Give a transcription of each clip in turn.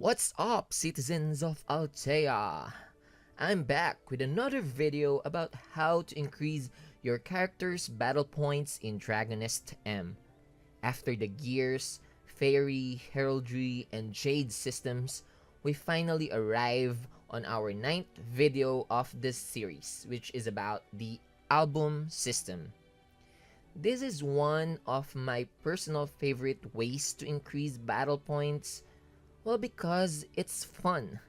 What's up, citizens of Altea? I'm back with another video about how to increase your character's battle points in Dragonist M. After the Gears, Fairy, Heraldry, and Jade systems, we finally arrive on our 9th video of this series, which is about the album system. This is one of my personal favorite ways to increase battle points. Well, because it's fun.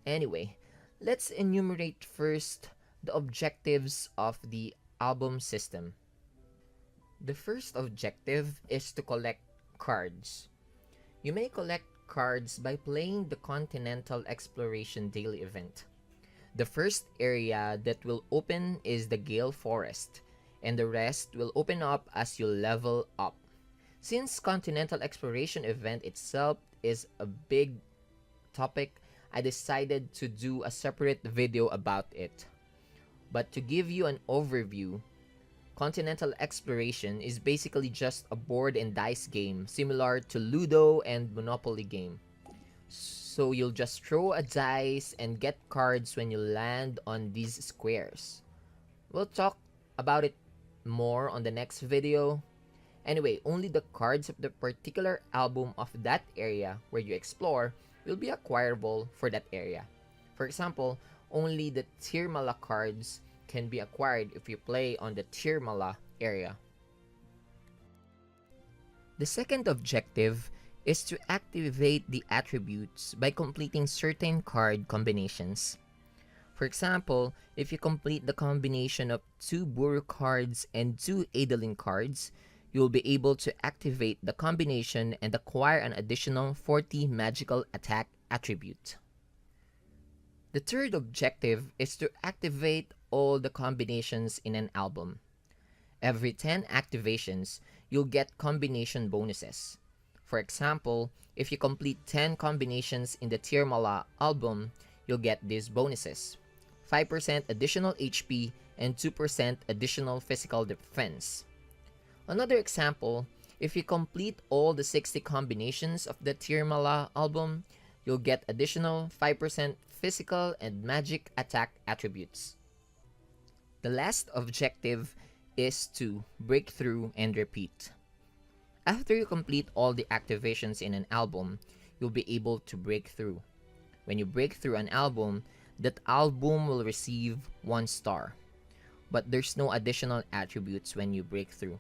Anyway, let's enumerate first the objectives of the album system. The first objective is to collect cards. You may collect cards by playing the Continental Exploration Daily event. The first area that will open is the Gale Forest, and the rest will open up as you level up. Since Continental Exploration event itself is a big topic, I decided to do a separate video about it. But to give you an overview, Continental Exploration is basically just a board and dice game similar to Ludo and Monopoly game. So you'll just throw a dice and get cards when you land on these squares. We'll talk about it more on the next video. Anyway, only the cards of the particular album of that area where you explore will be acquirable for that area. For example, only the Tirmala cards can be acquired if you play on the Tirmala area. The second objective is to activate the attributes by completing certain card combinations. For example, if you complete the combination of 2 Buru cards and 2 Adolin cards, you will be able to activate the combination and acquire an additional 40 magical attack attribute. The third objective is to activate all the combinations in an album. Every 10 activations, you'll get combination bonuses. For example, if you complete 10 combinations in the Tirmala album, you'll get these bonuses: 5% additional HP and 2% additional physical defense. Another example, if you complete all the 60 combinations of the Tirmala album, you'll get additional 5% physical and magic attack attributes. The last objective is to break through and repeat. After you complete all the activations in an album, you'll be able to break through. When you break through an album, that album will receive 1 star. But there's no additional attributes when you break through.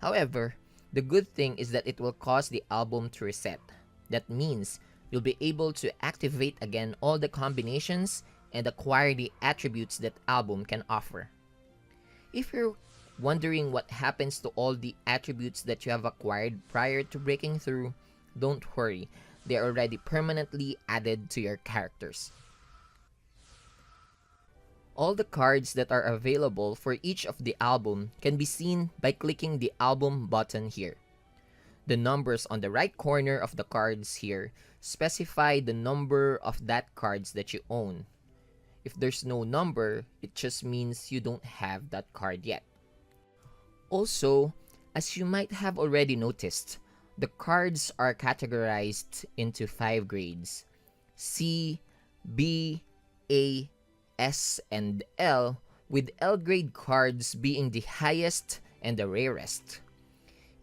However, the good thing is that it will cause the album to reset. That means you'll be able to activate again all the combinations and acquire the attributes that album can offer. If you're wondering what happens to all the attributes that you have acquired prior to breaking through, don't worry, they're already permanently added to your characters. All the cards that are available for each of the album can be seen by clicking the album button here. The numbers on the right corner of the cards here specify the number of that cards that you own. If there's no number, it just means you don't have that card yet. Also, as you might have already noticed, the cards are categorized into 5 grades: C, B, A, S, and L, with L grade cards being the highest and the rarest.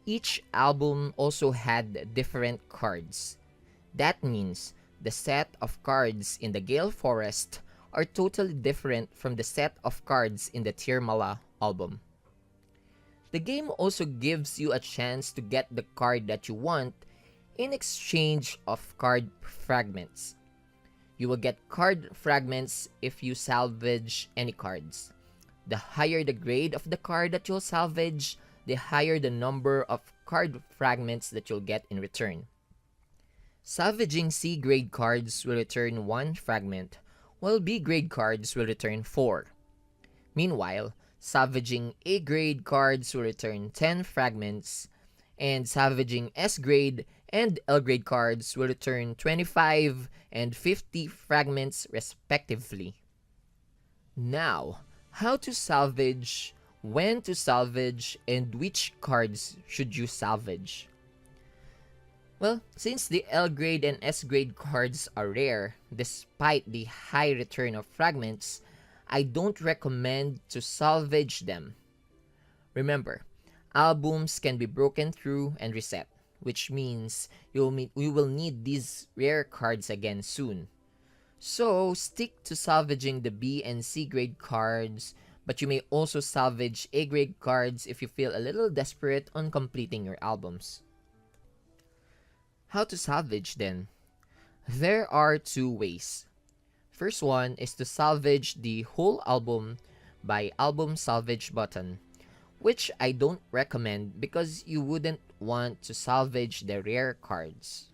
Each album also had different cards. That means the set of cards in the Gale Forest are totally different from the set of cards in the Tirmala album. The game also gives you a chance to get the card that you want in exchange of card fragments. You will get card fragments if you salvage any cards. The higher the grade of the card that you'll salvage, the higher the number of card fragments that you'll get in return. Salvaging C grade cards will return 1 fragment, while B grade cards will return 4. Meanwhile, salvaging A grade cards will return 10 fragments, and salvaging S grade and L grade cards will return 25 and 50 fragments respectively. Now, how to salvage, when to salvage, and which cards should you salvage? Well, since the L grade and S grade cards are rare, despite the high return of fragments, I don't recommend to salvage them. Remember, albums can be broken through and reset, which means you will need these rare cards again soon. So, stick to salvaging the B and C grade cards, but you may also salvage A grade cards if you feel a little desperate on completing your albums. How to salvage then? There are two ways. First one is to salvage the whole album by album salvage button, which I don't recommend because you wouldn't want to salvage the rare cards.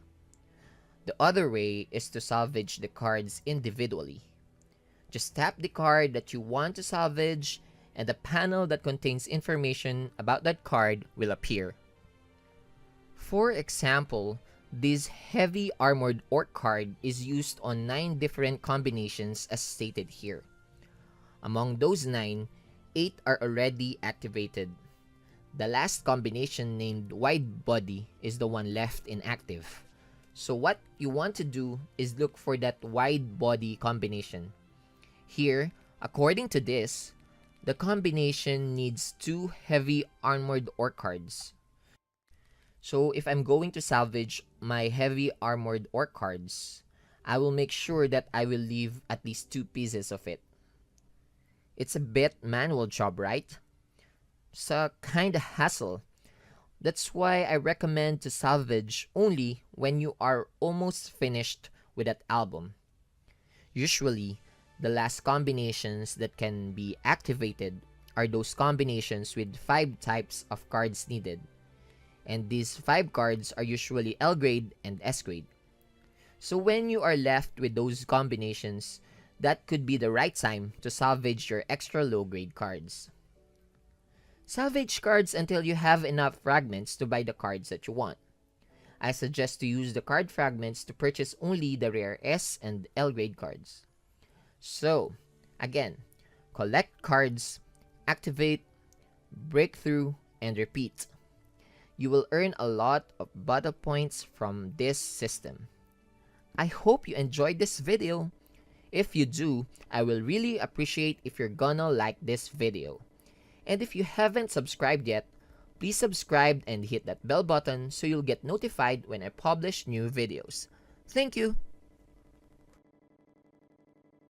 The other way is to salvage the cards individually. Just tap the card that you want to salvage and the panel that contains information about that card will appear. For example, this heavy armored orc card is used on 9 different combinations as stated here. Among those 9, 8 are already activated. The last combination named Wide Body is the one left inactive. So what you want to do is look for that Wide Body combination. Here, according to this, the combination needs 2 heavy armored orc cards. So if I'm going to salvage my heavy armored orc cards, I will make sure that I will leave at least 2 pieces of it. It's a bit manual job, right? It's a kinda hassle. That's why I recommend to salvage only when you are almost finished with that album. Usually, the last combinations that can be activated are those combinations with 5 types of cards needed. And these 5 cards are usually L grade and S grade. So when you are left with those combinations, that could be the right time to salvage your extra low grade cards. Salvage cards until you have enough fragments to buy the cards that you want. I suggest to use the card fragments to purchase only the rare S and L grade cards. So, again, collect cards, activate, break through, and repeat. You will earn a lot of battle points from this system. I hope you enjoyed this video. If you do, I will really appreciate if you're gonna like this video. And if you haven't subscribed yet, please subscribe and hit that bell button so you'll get notified when I publish new videos. Thank you!